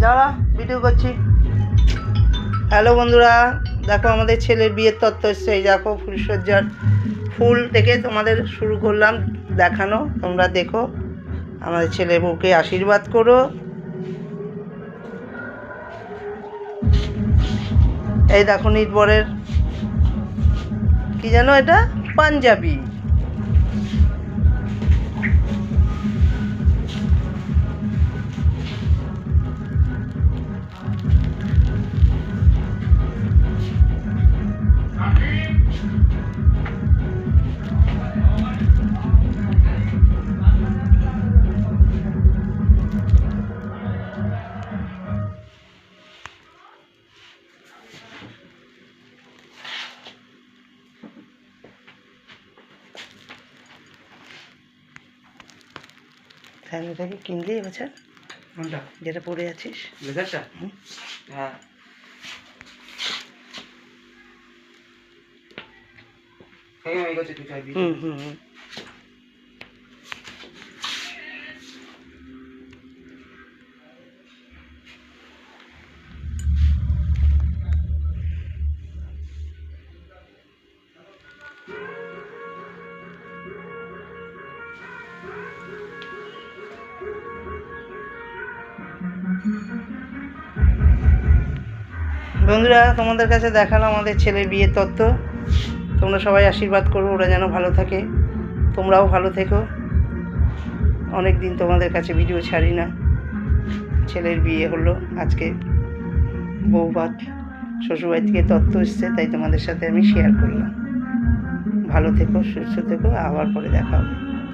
দাঁড়া ভিডিও করছি। হ্যালো বন্ধুরা, দেখো আমাদের ছেলের বিয়ের তত্ত্ব এসছে। এই দেখো ফুলসজ্জার ফুল থেকে তোমাদের শুরু করলাম দেখানো। তোমরা দেখো, আমাদের ছেলে বউকে আশীর্বাদ করো। এই দেখো নির্ভরের কি জানো, এটা পাঞ্জাবি। ফ্যান থেকে কিনলি এবছর? কোনটা? যেটা পরে আছিস ব্লেজারটা? হ্যাঁ। এই গেছে তুই চাইবি। হুম। বন্ধুরা, তোমাদের কাছে দেখালাম আমাদের ছেলের বিয়ের তত্ত্ব। তোমরা সবাই আশীর্বাদ করো, ওরা যেন ভালো থাকে, তোমরাও ভালো থেকো। অনেক দিন তোমাদের কাছে ভিডিও ছাড়ি না। ছেলের বিয়ে হলো আজকে, বউভাত শ্বশুরবাড়ি থেকে তত্ত্ব এসছে, তাই তোমাদের সাথে আমি শেয়ার করলাম। ভালো থেকো, সুস্থ থেকো, আবার পরে দেখা হবে।